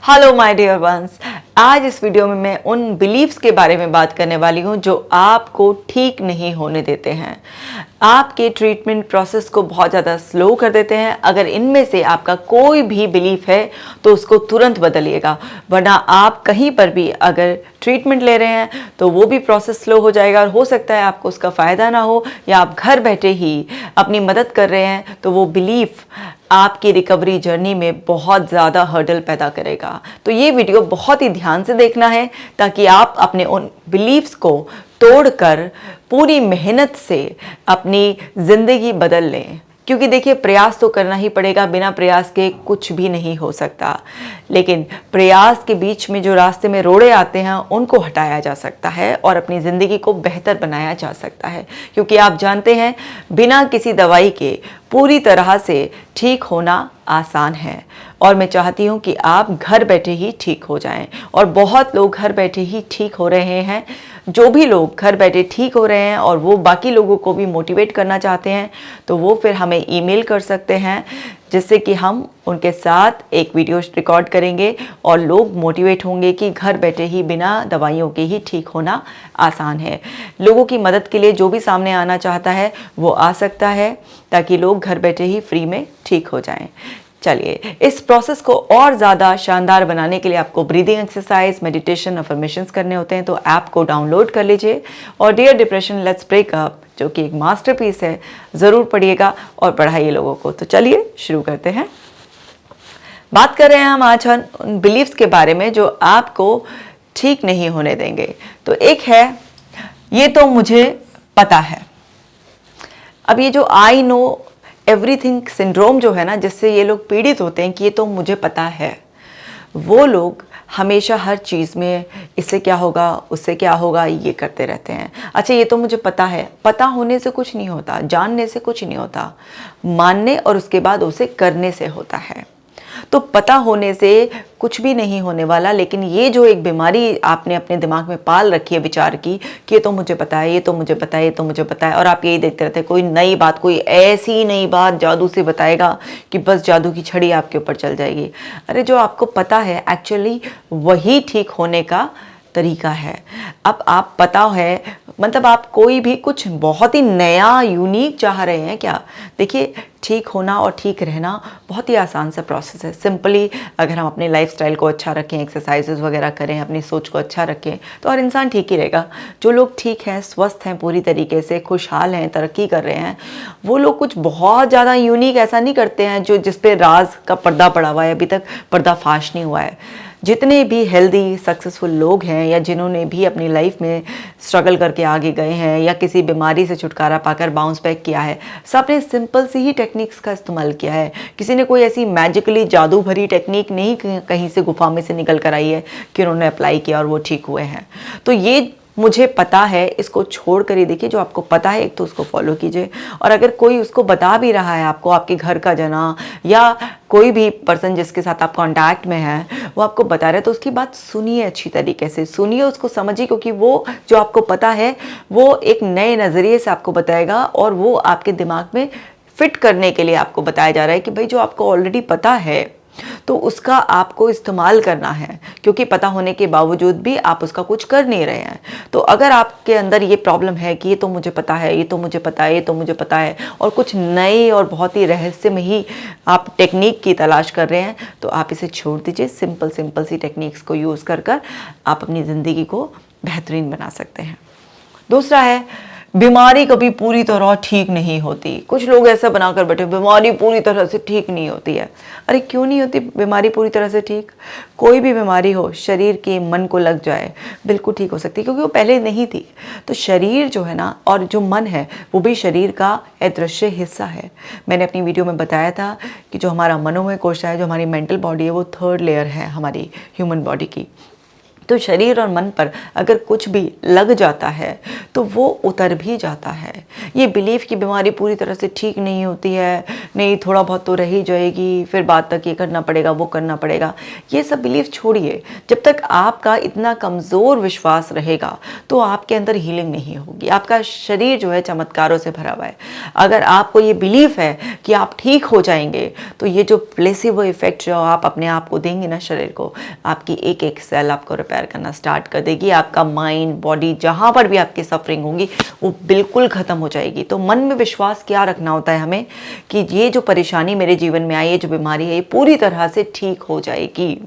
Hello my dear ones. आज इस video में मैं उन बिलीव्स के बारे में बात करने वाली हूँ जो आपको ठीक नहीं होने देते हैं, आपके ट्रीटमेंट प्रोसेस को बहुत ज़्यादा स्लो कर देते हैं। अगर इनमें से आपका कोई भी बिलीफ है तो उसको तुरंत बदलिएगा, वरना आप कहीं पर भी अगर ट्रीटमेंट ले रहे हैं तो वो भी प्रोसेस स्लो हो जाएगा और हो सकता है आपको उसका फ़ायदा ना हो, या आप घर बैठे ही अपनी मदद कर रहे हैं तो वो बिलीफ आपकी रिकवरी जर्नी में बहुत ज़्यादा हर्डल पैदा करेगा। तो ये वीडियो बहुत ही ध्यान से देखना है ताकि आप अपने उन बिलीव्स को तोड़कर पूरी मेहनत से अपनी ज़िंदगी बदल लें। क्योंकि देखिए, प्रयास तो करना ही पड़ेगा, बिना प्रयास के कुछ भी नहीं हो सकता। लेकिन प्रयास के बीच में जो रास्ते में रोड़े आते हैं उनको हटाया जा सकता है और अपनी ज़िंदगी को बेहतर बनाया जा सकता है। क्योंकि आप जानते हैं, बिना किसी दवाई के पूरी तरह से ठीक होना आसान है, और मैं चाहती हूँ कि आप घर बैठे ही ठीक हो जाएं। और बहुत लोग घर बैठे ही ठीक हो रहे हैं। जो भी लोग घर बैठे ठीक हो रहे हैं और वो बाकी लोगों को भी मोटिवेट करना चाहते हैं तो वो फिर हमें ईमेल कर सकते हैं, जिससे कि हम उनके साथ एक वीडियो रिकॉर्ड करेंगे और लोग मोटिवेट होंगे कि घर बैठे ही बिना दवाइयों के ही ठीक होना आसान है। लोगों की मदद के लिए जो भी सामने आना चाहता है वो आ सकता है, ताकि लोग घर बैठे ही फ्री में ठीक हो जाएं। चलिए, इस प्रोसेस को और ज़्यादा शानदार बनाने के लिए आपको ब्रीदिंग एक्सरसाइज, मेडिटेशन, अफर्मेशंस करने होते हैं। तो ऐप को डाउनलोड कर लीजिए और dear depression let's break up, जो कि एक मास्टरपीस है, ज़रूर पढ़िएगा और पढ़ाइए लोगों को। तो चलिए शुरू करते हैं। बात कर रहे हैं हम आज उन बिलीव्स के बारे में जो आपको ठीक नहीं होने देंगे। तो एक है, ये तो मुझे पता है। अब ये जो आई नो एवरीथिंग सिंड्रोम जो है ना, जिससे ये लोग पीड़ित होते हैं कि ये तो मुझे पता है, वो लोग हमेशा हर चीज़ में इससे क्या होगा, उससे क्या होगा, ये करते रहते हैं। अच्छा, ये तो मुझे पता है। पता होने से कुछ नहीं होता, जानने से कुछ नहीं होता, मानने और उसके बाद उसे करने से होता है। तो पता होने से कुछ भी नहीं होने वाला। लेकिन ये जो एक बीमारी आपने अपने दिमाग में पाल रखी है विचार की कि ये तो मुझे पता है, ये तो मुझे पता है, ये तो मुझे पता है, और आप यही देखते रहते हैं कोई नई बात, कोई ऐसी नई बात जादू से बताएगा कि बस जादू की छड़ी आपके ऊपर चल जाएगी। अरे, जो आपको पता है एक्चुअली वही ठीक होने का तरीका है। अब आप पता है, मतलब आप कोई भी कुछ बहुत ही नया यूनिक चाह रहे हैं क्या? देखिए, ठीक होना और ठीक रहना बहुत ही आसान सा प्रोसेस है। सिंपली अगर हम अपने लाइफस्टाइल को अच्छा रखें, एक्सरसाइजेस वगैरह करें, अपनी सोच को अच्छा रखें, तो हर इंसान ठीक ही रहेगा। जो लोग ठीक हैं, स्वस्थ हैं, पूरी तरीके से खुशहाल हैं, तरक्की कर रहे हैं, वो लोग कुछ बहुत ज़्यादा यूनिक ऐसा नहीं करते हैं जो जिस पे राज का पर्दा पड़ा हुआ है, अभी तक पर्दाफाश नहीं हुआ है। जितने भी हेल्दी सक्सेसफुल लोग हैं या जिन्होंने भी अपनी लाइफ में स्ट्रगल करके आगे गए हैं या किसी बीमारी से छुटकारा पाकर बाउंस बैक किया है, सबने सिंपल सी ही टेक्निक्स का इस्तेमाल किया है। किसी ने कोई ऐसी मैजिकली जादू भरी टेक्निक नहीं कहीं से गुफा में से निकल कर आई है कि उन्होंने अप्लाई किया और वो ठीक हुए हैं। तो ये मुझे पता है, इसको छोड़ कर ही देखिए। जो आपको पता है, एक तो उसको फॉलो कीजिए, और अगर कोई उसको बता भी रहा है आपको, आपके घर का जना या कोई भी पर्सन जिसके साथ आप कांटेक्ट में हैं, वो आपको बता रहे हैं, तो उसकी बात सुनिए, अच्छी तरीके से सुनिए, उसको समझिए। क्योंकि वो जो आपको पता है वो एक नए नज़रिए से आपको बताएगा, और वो आपके दिमाग में फिट करने के लिए आपको बताया जा रहा है कि भाई, जो आपको ऑलरेडी पता है तो उसका आपको इस्तेमाल करना है। क्योंकि पता होने के बावजूद भी आप उसका कुछ कर नहीं रहे हैं। तो अगर आपके अंदर ये प्रॉब्लम है कि ये तो मुझे पता है, ये तो मुझे पता है, ये तो मुझे पता है, और कुछ नए और बहुत ही रहस्यमय ही आप टेक्निक की तलाश कर रहे हैं, तो आप इसे छोड़ दीजिए। सिंपल सी टेक्निक्स को यूज़ कर आप अपनी ज़िंदगी को बेहतरीन बना सकते हैं। दूसरा है, बीमारी कभी पूरी तरह ठीक नहीं होती। कुछ लोग ऐसा बनाकर बैठे, बीमारी पूरी तरह से ठीक नहीं होती है। अरे, क्यों नहीं होती बीमारी पूरी तरह से ठीक? कोई भी बीमारी हो, शरीर के मन को लग जाए, बिल्कुल ठीक हो सकती है, क्योंकि वो पहले नहीं थी। तो शरीर जो है ना, और जो मन है, वो भी शरीर का अदृश्य हिस्सा है। मैंने अपनी वीडियो में बताया था कि जो हमारा मनोमय कोश है, जो हमारी मेंटल बॉडी है, वो 3rd लेयर है हमारी ह्यूमन बॉडी की। तो शरीर और मन पर अगर कुछ भी लग जाता है तो वो उतर भी जाता है। ये बिलीफ की बीमारी पूरी तरह से ठीक नहीं होती है, नहीं थोड़ा बहुत तो रह ही जाएगी, फिर बाद तक ये करना पड़ेगा वो करना पड़ेगा, ये सब बिलीफ छोड़िए। जब तक आपका इतना कमज़ोर विश्वास रहेगा तो आपके अंदर हीलिंग नहीं होगी। आपका शरीर जो है चमत्कारों से भरा हुआ है। अगर आपको ये बिलीफ है कि आप ठीक हो जाएंगे तो ये जो प्लेसिबो इफेक्ट जो आप अपने आप को देंगे ना शरीर को, आपकी एक एक सेल आपको रिपेयर करना स्टार्ट कर देगी। आपका माइंड बॉडी जहां पर भी आपकी सफरिंग होगी वो बिल्कुल खत्म हो जाएगी। तो मन में विश्वास क्या रखना होता है हमें कि ये जो परेशानी मेरे जीवन में आई है, जो बीमारी है, ये पूरी तरह से ठीक हो जाएगी।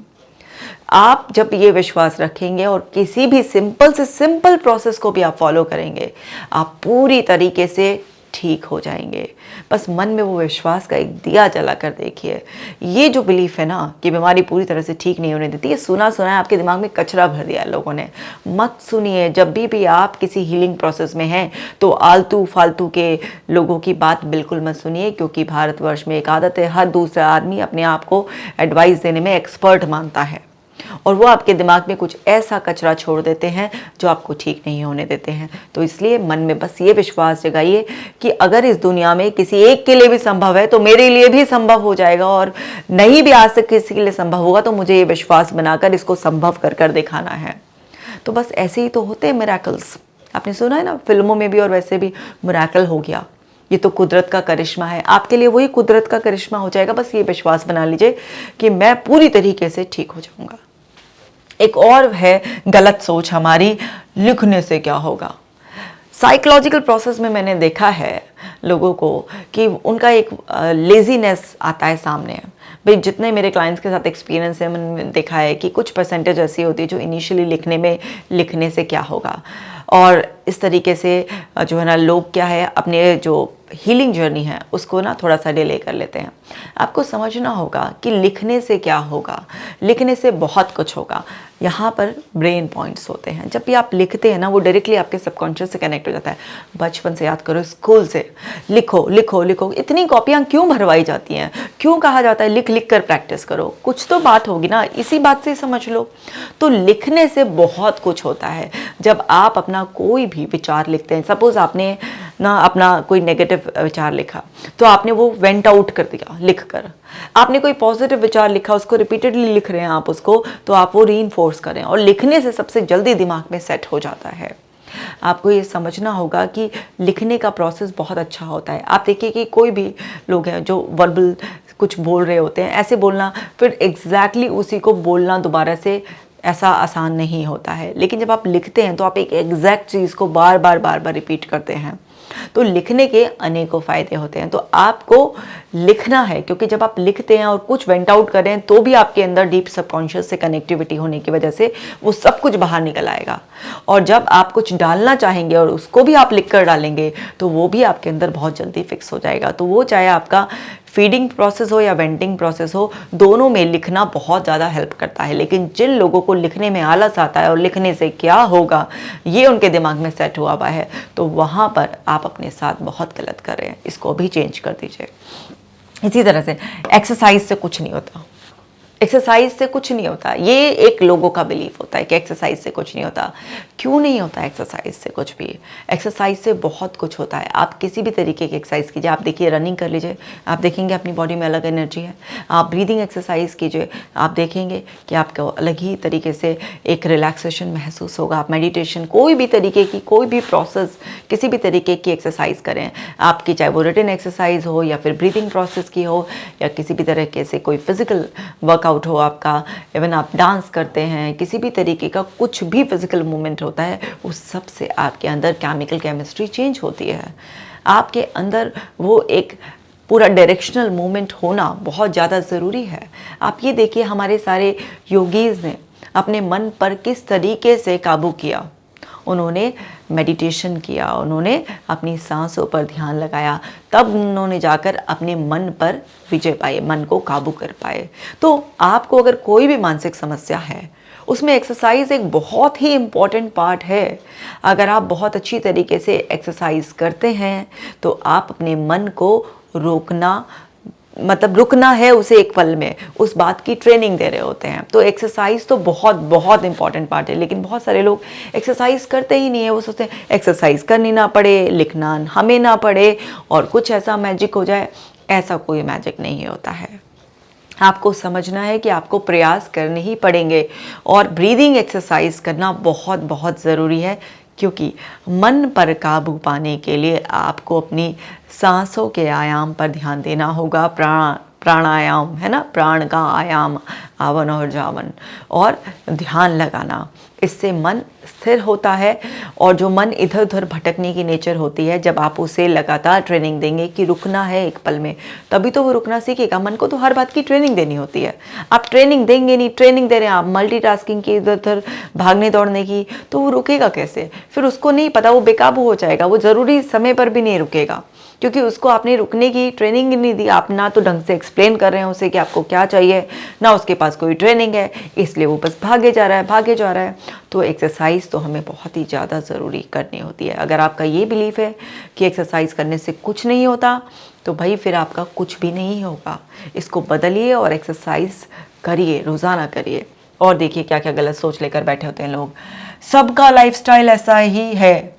आप जब ये विश्वास रखेंगे और किसी भी सिंपल से सिंपल प्रोसेस को भी आप फॉलो करेंगे, आप पूरी तरीके से ठीक हो जाएंगे। बस मन में वो विश्वास का एक दिया जला कर देखिए। ये जो बिलीफ है ना कि बीमारी पूरी तरह से ठीक नहीं होने देती, ये सुना है आपके दिमाग में कचरा भर दिया है लोगों ने। मत सुनिए। जब भी आप किसी हीलिंग प्रोसेस में हैं तो आलतू फालतू के लोगों की बात बिल्कुल मत सुनिए, क्योंकि भारतवर्ष में एक आदत है, हर दूसरा आदमी अपने आप को एडवाइस देने में एक्सपर्ट मानता है और वो आपके दिमाग में कुछ ऐसा कचरा छोड़ देते हैं जो आपको ठीक नहीं होने देते हैं। तो इसलिए मन में बस ये विश्वास जगाइए कि अगर इस दुनिया में किसी एक के लिए भी संभव है तो मेरे लिए भी संभव हो जाएगा, और नहीं भी आज तक किसी के लिए संभव होगा तो मुझे ये विश्वास बनाकर इसको संभव कर कर दिखाना है। तो बस ऐसे ही तो होते हैं मिरेकल्स। आपने सुना है ना, फिल्मों में भी और वैसे भी मिरेकल हो गया, ये तो कुदरत का करिश्मा है। आपके लिए वही कुदरत का करिश्मा हो जाएगा। बस ये विश्वास बना लीजिए कि मैं पूरी तरीके से ठीक हो जाऊंगा। एक और है गलत सोच हमारी, लिखने से क्या होगा। साइकोलॉजिकल प्रोसेस में मैंने देखा है लोगों को कि उनका एक लेजीनेस आता है सामने। भाई जितने मेरे क्लाइंट्स के साथ एक्सपीरियंस है, मैंने देखा है कि कुछ परसेंटेज ऐसी होती है जो इनिशियली लिखने से क्या होगा, और इस तरीके से जो है ना लोग क्या है अपने जो हीलिंग जर्नी है उसको ना थोड़ा सा डिले कर लेते हैं। आपको समझना होगा कि लिखने से क्या होगा, लिखने से बहुत कुछ होगा। यहाँ पर ब्रेन पॉइंट्स होते हैं। जब भी आप लिखते हैं ना वो डायरेक्टली आपके सबकॉन्शियस से कनेक्ट हो जाता है। बचपन से याद करो, स्कूल से लिखो लिखो लिखो, इतनी कॉपियाँ क्यों भरवाई जाती हैं, क्यों कहा जाता है लिख लिख कर प्रैक्टिस करो, कुछ तो बात होगी ना, इसी बात से समझ लो। तो लिखने से बहुत कुछ होता है। जब आप अपना कोई भी विचार लिखते हैं, सपोज आपने ना अपना कोई नेगेटिव विचार लिखा तो आपने वो वेंट आउट कर दिया लिख कर। आपने कोई पॉजिटिव विचार लिखा, उसको रिपीटेडली लिख रहे हैं आप उसको, तो आप वो रीइंफोर्स करें, और लिखने से सबसे जल्दी दिमाग में सेट हो जाता है। आपको ये समझना होगा कि लिखने का प्रोसेस बहुत अच्छा होता है। आप देखिए कि कोई भी लोग हैं जो वर्बल कुछ बोल रहे होते हैं, ऐसे बोलना फिर एग्जैक्टली उसी को बोलना दोबारा से ऐसा आसान नहीं होता है। लेकिन जब आप लिखते हैं तो आप एक एग्जैक्ट चीज़ को बार बार रिपीट करते हैं। तो लिखने के अनेकों फ़ायदे होते हैं। तो आपको लिखना है, क्योंकि जब आप लिखते हैं और कुछ वेंट आउट कर रहे हैं तो भी आपके अंदर डीप सबकॉन्शियस से कनेक्टिविटी होने की वजह से वो सब कुछ बाहर निकल आएगा। और जब आप कुछ डालना चाहेंगे और उसको भी आप लिख कर डालेंगे तो वो भी आपके अंदर बहुत जल्दी फिक्स हो जाएगा। तो वो चाहे आपका फीडिंग प्रोसेस हो या वेंटिंग प्रोसेस हो, दोनों में लिखना बहुत ज़्यादा हेल्प करता है। लेकिन जिन लोगों को लिखने में आलस आता है और लिखने से क्या होगा ये उनके दिमाग में सेट हुआ हुआ है, तो वहाँ पर आप अपने साथ बहुत गलत कर रहे हैं। इसको भी चेंज कर दीजिए। इसी तरह से एक्सरसाइज से कुछ नहीं होता, एक्सरसाइज से कुछ नहीं होता। ये एक लोगों का बिलीफ होता है कि एक्सरसाइज से कुछ नहीं होता। क्यों नहीं होता एक्सरसाइज से कुछ भी? एक्सरसाइज से बहुत कुछ होता है। आप किसी भी तरीके की एक्सरसाइज कीजिए। आप देखिए रनिंग कर लीजिए, आप देखेंगे अपनी बॉडी में अलग एनर्जी है। आप ब्रीदिंग एक्सरसाइज कीजिए, आप देखेंगे कि आपको अलग ही तरीके से एक रिलैक्सेशन महसूस होगा। आप मेडिटेशन, कोई भी तरीके की कोई भी प्रोसेस, किसी भी तरीके की एक्सरसाइज करें आपकी, चाहे वो रिटन एक्सरसाइज हो या फिर ब्रीदिंग प्रोसेस की हो या किसी भी तरीके से कोई फिजिकल वर्कआउट हो आपका, इवन आप डांस करते हैं, किसी भी तरीके का कुछ भी फिजिकल मूवमेंट होता है, उस सब से आपके अंदर केमिकल केमिस्ट्री चेंज होती है। आपके अंदर वो एक पूरा डायरेक्शनल मूवमेंट होना बहुत ज़्यादा ज़रूरी है। आप ये देखिए हमारे सारे योगीज़ ने अपने मन पर किस तरीके से काबू किया। उन्होंने मेडिटेशन किया, उन्होंने अपनी सांसों पर ध्यान लगाया, तब उन्होंने जाकर अपने मन पर विजय पाए, मन को काबू कर पाए। तो आपको अगर कोई भी मानसिक समस्या है उसमें एक्सरसाइज एक बहुत ही इम्पॉर्टेंट पार्ट है। अगर आप बहुत अच्छी तरीके से एक्सरसाइज करते हैं तो आप अपने मन को रोकना मतलब रुकना है उसे एक पल में, उस बात की ट्रेनिंग दे रहे होते हैं। तो एक्सरसाइज तो बहुत बहुत इंपॉर्टेंट पार्ट है, लेकिन बहुत सारे लोग एक्सरसाइज करते ही नहीं है। वो सोचते हैं एक्सरसाइज करनी ना पड़े, लिखना हमें ना पड़े और कुछ ऐसा मैजिक हो जाए। ऐसा कोई मैजिक नहीं होता है। आपको समझना है कि आपको प्रयास करने ही पड़ेंगे और ब्रीदिंग एक्सरसाइज करना बहुत बहुत ज़रूरी है, क्योंकि मन पर काबू पाने के लिए आपको अपनी सांसों के आयाम पर ध्यान देना होगा। प्राणायाम है ना, प्राण का आयाम, आवन और जावन, और ध्यान लगाना, इससे मन स्थिर होता है। और जो मन इधर उधर भटकने की नेचर होती है, जब आप उसे लगातार ट्रेनिंग देंगे कि रुकना है एक पल में, तभी तो वो रुकना सीखेगा। मन को तो हर बात की ट्रेनिंग देनी होती है। आप ट्रेनिंग देंगे नहीं, ट्रेनिंग दे रहे हैं आप मल्टीटास्किंग की, इधर उधर भागने दौड़ने की, तो वो रुकेगा कैसे? फिर उसको नहीं पता, वो बेकाबू हो जाएगा। वो ज़रूरी समय पर भी नहीं रुकेगा, क्योंकि उसको आपने रुकने की ट्रेनिंग ही नहीं दी। आप ना तो ढंग से एक्सप्लेन कर रहे हैं उसे कि आपको क्या चाहिए, ना उसके पास कोई ट्रेनिंग है, इसलिए वो बस भागे जा रहा है। तो एक्सरसाइज तो हमें बहुत ही ज़्यादा ज़रूरी करनी होती है। अगर आपका ये बिलीफ है कि एक्सरसाइज करने से कुछ नहीं होता, तो भाई फिर आपका कुछ भी नहीं होगा। इसको बदलिए और एक्सरसाइज करिए, रोज़ाना करिए। और देखिए क्या क्या गलत सोच लेकर बैठे होते हैं लोग। सबका लाइफस्टाइल ऐसा ही है,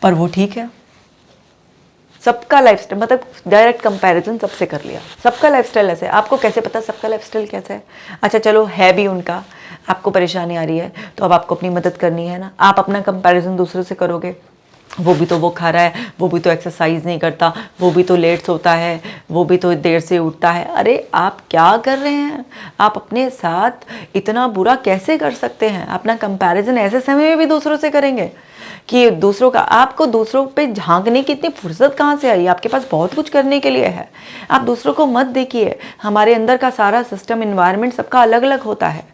पर वो ठीक है। सबका लाइफस्टाइल मतलब डायरेक्ट कंपैरिजन सबसे कर लिया, सबका लाइफस्टाइल ऐसे है। आपको कैसे पता सबका लाइफस्टाइल कैसा है? अच्छा चलो है भी उनका, आपको परेशानी आ रही है, तो अब आपको अपनी मदद करनी है ना। आप अपना कंपैरिजन दूसरों से करोगे, वो भी तो वो खा रहा है, वो भी तो एक्सरसाइज नहीं करता, वो भी तो लेट सोता है, वो भी तो देर से उठता है। अरे आप क्या कर रहे हैं? आप अपने साथ इतना बुरा कैसे कर सकते हैं? अपना कंपैरिजन ऐसे समय में भी दूसरों से करेंगे कि दूसरों का, आपको दूसरों पे झांकने की इतनी फुर्सत कहाँ से आई? आपके पास बहुत कुछ करने के लिए है। आप दूसरों को मत देखिए। हमारे अंदर का सारा सिस्टम, इन्वायरमेंट सबका अलग अलग होता है।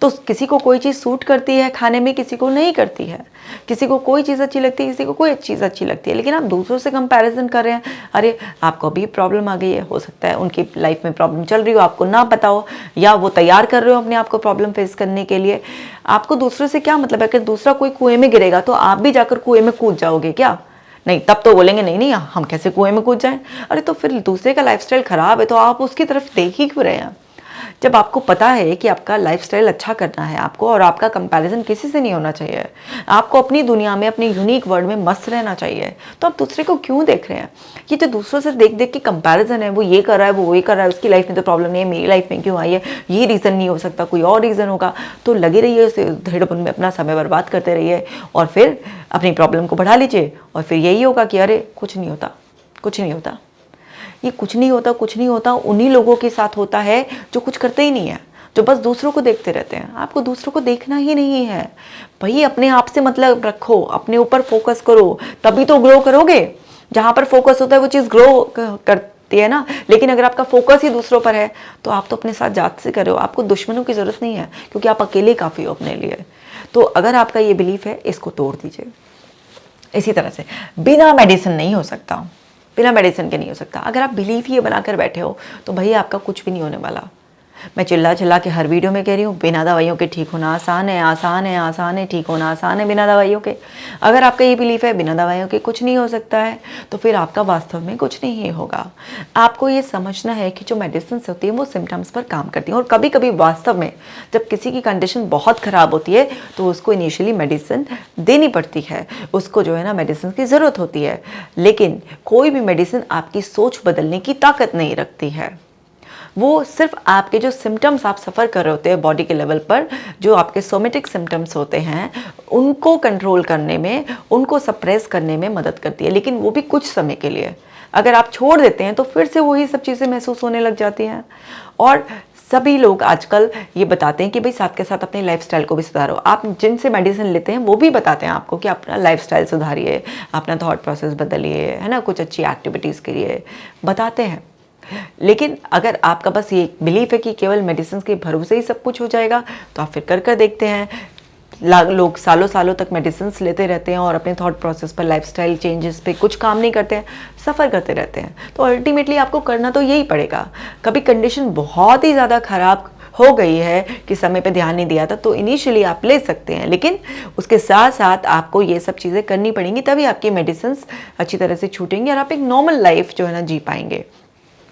तो किसी को कोई चीज़ सूट करती है खाने में, किसी को नहीं करती है। किसी को कोई चीज़ अच्छी लगती है, किसी को कोई चीज़ अच्छी लगती है। लेकिन आप दूसरों से कंपैरिजन कर रहे हैं। अरे आपको अभी प्रॉब्लम आ गई है, हो सकता है उनकी लाइफ में प्रॉब्लम चल रही हो, आपको ना पता हो, या वो तैयार कर रहे हो अपने आप को प्रॉब्लम फेस करने के लिए। आपको दूसरों से क्या मतलब है? कि दूसरा कोई कुएं में गिरेगा तो आप भी जाकर कुएं में कूद जाओगे क्या? नहीं, तब तो बोलेंगे नहीं नहीं हम कैसे कुएं में कूद जाएं। अरे तो फिर दूसरे का लाइफस्टाइल खराब है तो आप उसकी तरफ देख ही क्यों रहे हैं? जब आपको पता है कि आपका लाइफस्टाइल अच्छा करना है आपको, और आपका कंपैरिजन किसी से नहीं होना चाहिए, आपको अपनी दुनिया में, अपनी यूनिक वर्ल्ड में मस्त रहना चाहिए, तो आप दूसरे को क्यों देख रहे हैं? ये जो दूसरों से देख देख के कंपैरिजन है, वो ये कर रहा है, वो ये कर रहा है, उसकी लाइफ में तो प्रॉब्लम नहीं है, मेरी लाइफ में क्यों आई है? ये रीज़न नहीं हो सकता, कोई और रीज़न होगा। तो लगे रहिए उस धेड़बुन में, अपना समय बर्बाद करते रहिए और फिर अपनी प्रॉब्लम को बढ़ा लीजिए। और फिर यही होगा कि अरे कुछ नहीं होता, कुछ नहीं होता। ये कुछ नहीं होता, कुछ नहीं होता उन्हीं लोगों के साथ होता है जो कुछ करते ही नहीं है, जो बस दूसरों को देखते रहते हैं। आपको दूसरों को देखना ही नहीं है भाई, अपने आप से मतलब रखो, अपने ऊपर फोकस करो, तभी तो ग्रो करोगे। जहाँ पर फोकस होता है वो चीज़ ग्रो करती है ना। लेकिन अगर आपका फोकस ही दूसरों पर है तो आप तो अपने साथ जात से करो। आपको दुश्मनों की ज़रूरत नहीं है, क्योंकि आप अकेले काफ़ी हो अपने लिए। तो अगर आपका ये बिलीफ है, इसको तोड़ दीजिए। इसी तरह से बिना मेडिसिन नहीं हो सकता, बिना मेडिसिन के नहीं हो सकता। अगर आप बिलीफ ये बनाकर बैठे हो तो भैया आपका कुछ भी नहीं होने वाला। मैं चिल्ला चिल्ला के हर वीडियो में कह रही हूँ, बिना दवाइयों के ठीक होना आसान है, आसान है, आसान है, ठीक होना आसान है बिना दवाइयों के। अगर आपका ये बिलीफ है बिना दवाइयों के कुछ नहीं हो सकता है, तो फिर आपका वास्तव में कुछ नहीं होगा। आपको ये समझना है कि जो मेडिसिन होती है वो सिम्टम्स पर काम करती हैं, और कभी कभी वास्तव में जब किसी की कंडीशन बहुत ख़राब होती है तो उसको इनिशियली मेडिसिन देनी पड़ती है, उसको जो है ना मेडिसिन की ज़रूरत होती है। लेकिन कोई भी मेडिसिन आपकी सोच बदलने की ताकत नहीं रखती है। वो सिर्फ आपके जो सिम्टम्स आप सफ़र कर रहे होते हैं बॉडी के लेवल पर, जो आपके सोमेटिक सिम्टम्स होते हैं, उनको कंट्रोल करने में, उनको सप्रेस करने में मदद करती है, लेकिन वो भी कुछ समय के लिए। अगर आप छोड़ देते हैं तो फिर से वही सब चीज़ें महसूस होने लग जाती हैं। और सभी लोग आजकल ये बताते हैं कि भाई साथ के साथ अपने लाइफस्टाइल को भी सुधारो। आप जिनसे मेडिसिन लेते हैं वो भी बताते हैं आपको कि अपना लाइफस्टाइल सुधारिए, अपना थॉट प्रोसेस बदलिए, है ना, कुछ अच्छी एक्टिविटीज़ करिए, बताते हैं। लेकिन अगर आपका बस ये बिलीफ है कि केवल मेडिसिन के भरोसे ही सब कुछ हो जाएगा, तो आप फिर कर देखते हैं। लोग सालों सालों तक मेडिसिन लेते रहते हैं और अपने थॉट प्रोसेस पर, लाइफस्टाइल चेंजेस पे कुछ काम नहीं करते हैं, सफ़र करते रहते हैं। तो अल्टीमेटली आपको करना तो यही पड़ेगा। कभी कंडीशन बहुत ही ज़्यादा ख़राब हो गई है कि समय पे ध्यान नहीं दिया था, तो इनिशियली आप ले सकते हैं, लेकिन उसके साथ साथ आपको ये सब चीज़ें करनी पड़ेंगी, तभी आपकी मेडिसिन अच्छी तरह से छूटेंगी और आप एक नॉर्मल लाइफ जो है ना जी पाएंगे।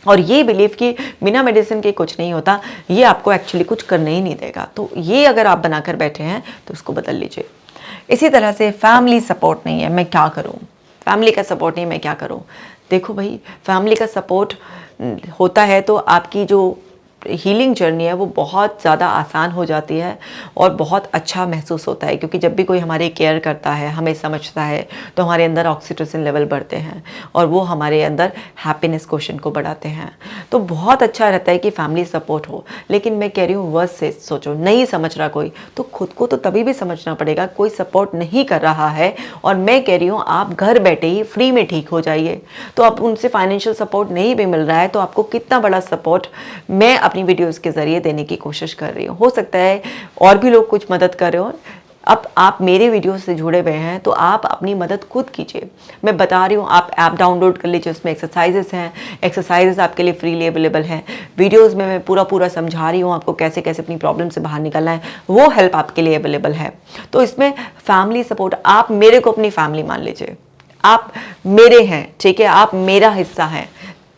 और ये बिलीफ कि बिना मेडिसिन के कुछ नहीं होता, ये आपको एक्चुअली कुछ करने ही नहीं देगा। तो ये अगर आप बनाकर बैठे हैं तो उसको बदल लीजिए। इसी तरह से फैमिली सपोर्ट नहीं है, मैं क्या करूं, फैमिली का सपोर्ट नहीं, मैं क्या करूं। देखो भाई, फैमिली का सपोर्ट होता है तो आपकी जो हीलिंग जर्नी है वो बहुत ज़्यादा आसान हो जाती है और बहुत अच्छा महसूस होता है, क्योंकि जब भी कोई हमारे केयर करता है, हमें समझता है, तो हमारे अंदर ऑक्सीटोसिन लेवल बढ़ते हैं और वो हमारे अंदर हैप्पीनेस क्वोशेंट को बढ़ाते हैं। तो बहुत अच्छा रहता है कि फैमिली सपोर्ट हो। लेकिन मैं कह रही हूँ वर्स से सोचो, नहीं समझ रहा कोई तो खुद को तो तभी भी समझना पड़ेगा, कोई सपोर्ट नहीं कर रहा है और मैं कह रही हूँ आप घर बैठे ही फ्री में ठीक हो जाइए। तो अब उनसे फाइनेंशियल सपोर्ट नहीं भी मिल रहा है तो आपको कितना बड़ा सपोर्ट मैं अपनी वीडियोस के जरिए देने की कोशिश कर रही हूँ। हो सकता है और भी लोग कुछ मदद कर रहे हो। अब आप मेरे वीडियो से जुड़े हुए हैं तो आप अपनी मदद खुद कीजिए। मैं बता रही हूँ, आप ऐप डाउनलोड कर लीजिए, उसमें एक्सरसाइजेस हैं, एक्सरसाइजेस आपके लिए फ्रीली अवेलेबल हैं। वीडियोस में मैं पूरा समझा रही हूँ आपको कैसे कैसे अपनी प्रॉब्लम से बाहर निकलना है, वो हेल्प आपके लिए अवेलेबल है। तो इसमें फैमिली सपोर्ट, आप मेरे को अपनी फैमिली मान लीजिए, आप मेरे हैं, ठीक है, आप मेरा हिस्सा हैं।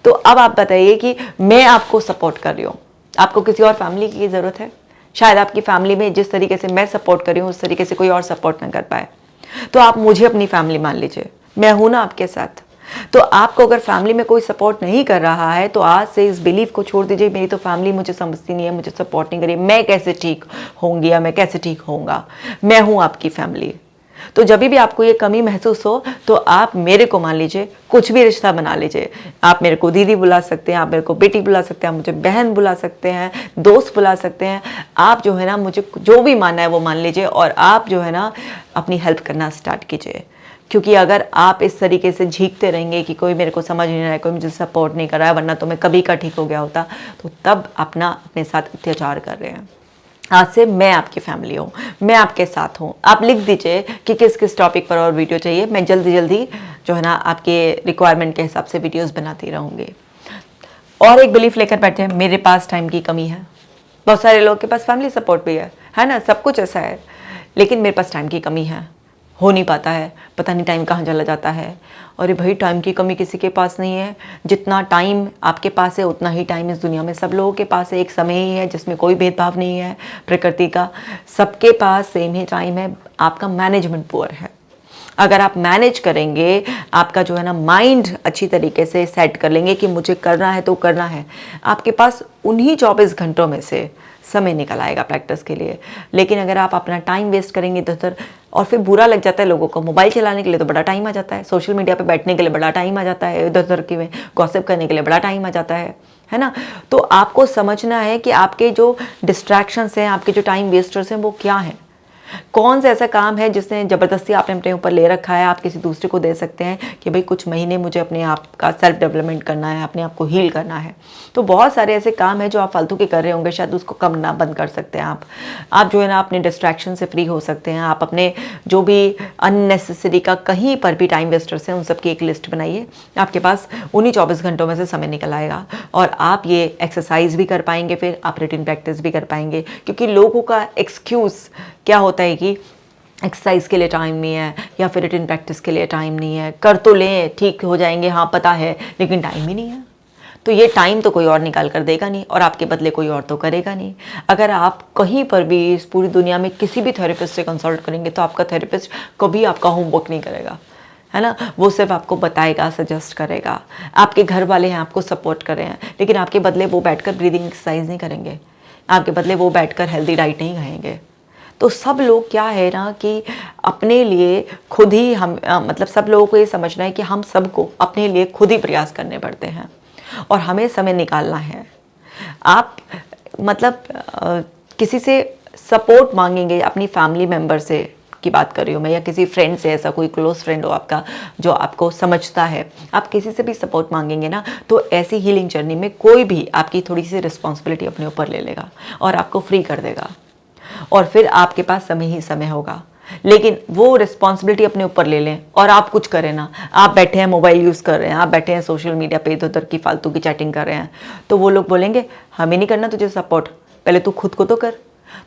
तो अब आप बताइए कि मैं आपको सपोर्ट कर रही हूँ, आपको किसी और फैमिली की ज़रूरत है? शायद आपकी फैमिली में जिस तरीके से मैं सपोर्ट कर रही हूँ उस तरीके से कोई और सपोर्ट ना कर पाए। तो आप मुझे अपनी फैमिली मान लीजिए, मैं हूं ना आपके साथ। तो आपको अगर फैमिली में कोई सपोर्ट नहीं कर रहा है तो आज से इस बिलीफ को छोड़ दीजिए, मेरी तो फैमिली मुझे समझती नहीं है, मुझे सपोर्ट नहीं करी, मैं कैसे ठीक होंगी या मैं कैसे ठीक होऊंगा। मैं हूं आपकी फैमिली। तो जब भी आपको ये कमी महसूस हो तो आप मेरे को मान लीजिए, कुछ भी रिश्ता बना लीजिए। आप मेरे को दीदी बुला सकते हैं, आप मेरे को बेटी बुला सकते हैं, आप मुझे बहन बुला सकते हैं, दोस्त बुला सकते हैं। आप जो है ना, मुझे जो भी मानना है वो मान लीजिए और आप जो है ना अपनी हेल्प करना स्टार्ट कीजिए। क्योंकि अगर आप इस तरीके से झीकते रहेंगे कि कोई मेरे को समझ नहीं रहा है, कोई मुझे सपोर्ट नहीं कर रहा है, वरना तो मैं कभी का ठीक हो गया होता, तो तब अपने साथ अत्याचार कर रहे हैं। आज से मैं आपकी फैमिली हूँ, मैं आपके साथ हूँ। आप लिख दीजिए कि किस किस टॉपिक पर और वीडियो चाहिए, मैं जल्दी जल्दी जो है ना आपके रिक्वायरमेंट के हिसाब से वीडियोस बनाती रहूँगी। और एक बिलीफ लेकर बैठे हैं, मेरे पास टाइम की कमी है। बहुत सारे लोग के पास फैमिली सपोर्ट भी है ना, सब कुछ ऐसा है, लेकिन मेरे पास टाइम की कमी है, हो नहीं पाता है, पता नहीं टाइम कहाँ चला जाता है। और भाई, टाइम की कमी किसी के पास नहीं है। जितना टाइम आपके पास है उतना ही टाइम इस दुनिया में सब लोगों के पास है। एक समय ही है जिसमें कोई भेदभाव नहीं है प्रकृति का, सबके पास सेम ही टाइम है। आपका मैनेजमेंट पुअर है। अगर आप मैनेज करेंगे, आपका जो है ना माइंड अच्छी तरीके से सेट कर लेंगे कि मुझे करना है तो करना है, आपके पास उन्हीं 24 घंटों में से समय निकल आएगा प्रैक्टिस के लिए। लेकिन अगर आप अपना टाइम वेस्ट करेंगे इधर, और फिर बुरा लग जाता है लोगों को, मोबाइल चलाने के लिए तो बड़ा टाइम आ जाता है, सोशल मीडिया पे बैठने के लिए बड़ा टाइम आ जाता है, इधर उधर की में गॉसिप करने के लिए बड़ा टाइम आ जाता है ना। तो आपको समझना है कि आपके जो डिस्ट्रैक्शंस हैं, आपके जो टाइम वेस्टर्स हैं, वो क्या हैं। कौन सा ऐसा काम है जिसने ज़बरदस्ती आपने अपने ऊपर ले रखा है, आप किसी दूसरे को दे सकते हैं कि भाई कुछ महीने मुझे अपने आप का सेल्फ डेवलपमेंट करना है, अपने आप को हील करना है। तो बहुत सारे ऐसे काम हैं जो आप फालतू के कर रहे होंगे, शायद उसको कम ना बंद कर सकते हैं आप जो है ना अपने डिस्ट्रैक्शन से फ्री हो सकते हैं। आप अपने जो भी अननेसेसरी का कहीं पर भी टाइम वेस्टर्स हैं उन सब की एक लिस्ट बनाइए, आपके पास उन्हीं 24 घंटों में से समय निकल आएगा और आप ये एक्सरसाइज भी कर पाएंगे, फिर आप रूटीन प्रैक्टिस भी कर पाएंगे। क्योंकि लोगों का एक्सक्यूज़ क्या होता है कि एक्सरसाइज के लिए टाइम नहीं है या फिर रिटन प्रैक्टिस के लिए टाइम नहीं है, कर तो लें ठीक हो जाएंगे, हाँ पता है, लेकिन टाइम ही नहीं है। तो ये टाइम तो कोई और निकाल कर देगा नहीं और आपके बदले कोई और तो करेगा नहीं। अगर आप कहीं पर भी इस पूरी दुनिया में किसी भी थेरेपिस्ट से कंसल्ट करेंगे तो आपका थेरेपिस्ट कभी आपका होमवर्क नहीं करेगा, है ना। वो सिर्फ आपको बताएगा, सजेस्ट करेगा। आपके घर वाले हैं, आपको सपोर्ट कर रहे हैं, लेकिन आपके बदले वो बैठकर ब्रीदिंग एक्सरसाइज नहीं करेंगे, आपके बदले वो बैठकर हेल्दी डाइट नहीं खाएंगे। तो सब लोग क्या है ना कि अपने लिए खुद ही हम मतलब सब लोगों को ये समझना है कि हम सबको अपने लिए खुद ही प्रयास करने पड़ते हैं और हमें समय निकालना है। आप मतलब किसी से सपोर्ट मांगेंगे, अपनी फैमिली मेम्बर से की बात कर रही हूँ मैं, या किसी फ्रेंड से, ऐसा कोई क्लोज फ्रेंड हो आपका जो आपको समझता है, आप किसी से भी सपोर्ट मांगेंगे ना, तो ऐसी हीलिंग जर्नी में कोई भी आपकी थोड़ी सी रिस्पॉन्सिबिलिटी अपने ऊपर ले लेगा और आपको फ्री कर देगा और फिर आपके पास समय ही समय होगा। लेकिन वो रिस्पॉन्सिबिलिटी अपने ऊपर ले लें और आप कुछ करें ना, आप बैठे हैं मोबाइल यूज़ कर रहे हैं, आप बैठे हैं सोशल मीडिया पे इधर उधर की फालतू की चैटिंग कर रहे हैं, तो वो लोग बोलेंगे हमें नहीं करना तुझे सपोर्ट, पहले तू खुद को तो कर।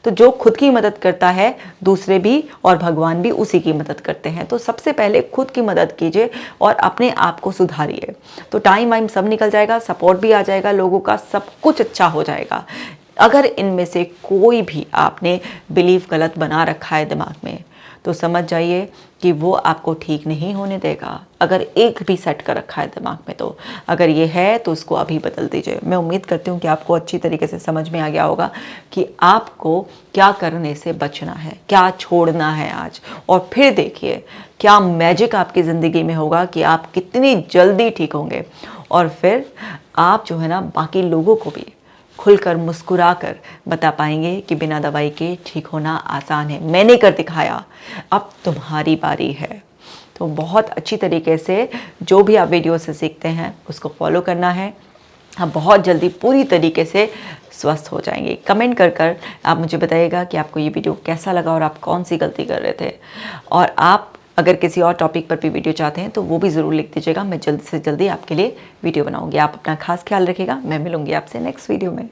तो जो खुद की मदद करता है दूसरे भी और भगवान भी उसी की मदद करते हैं। तो सबसे पहले खुद की मदद कीजिए और अपने आप को सुधारिए, तो टाइम वाइम सब निकल जाएगा, सपोर्ट भी आ जाएगा लोगों का, सब कुछ अच्छा हो जाएगा। अगर इनमें से कोई भी आपने बिलीफ गलत बना रखा है दिमाग में, तो समझ जाइए कि वो आपको ठीक नहीं होने देगा। अगर एक भी सेट कर रखा है दिमाग में, तो अगर ये है तो उसको अभी बदल दीजिए। मैं उम्मीद करती हूँ कि आपको अच्छी तरीके से समझ में आ गया होगा कि आपको क्या करने से बचना है, क्या छोड़ना है आज, और फिर देखिए क्या मैजिक आपकी ज़िंदगी में होगा कि आप कितनी जल्दी ठीक होंगे। और फिर आप जो है ना बाकी लोगों को भी खुलकर मुस्कुरा कर बता पाएंगे कि बिना दवाई के ठीक होना आसान है, मैंने कर दिखाया, अब तुम्हारी बारी है। तो बहुत अच्छी तरीके से जो भी आप वीडियो से सीखते हैं उसको फॉलो करना है। आप बहुत जल्दी पूरी तरीके से स्वस्थ हो जाएंगे। कमेंट कर आप मुझे बताइएगा कि आपको ये वीडियो कैसा लगा और आप कौन सी गलती कर रहे थे। और आप अगर किसी और टॉपिक पर भी वीडियो चाहते हैं तो वो भी ज़रूर लिख दीजिएगा, मैं जल्दी से जल्दी आपके लिए वीडियो बनाऊंगी। आप अपना खास ख्याल रखिएगा, मैं मिलूंगी आपसे नेक्स्ट वीडियो में।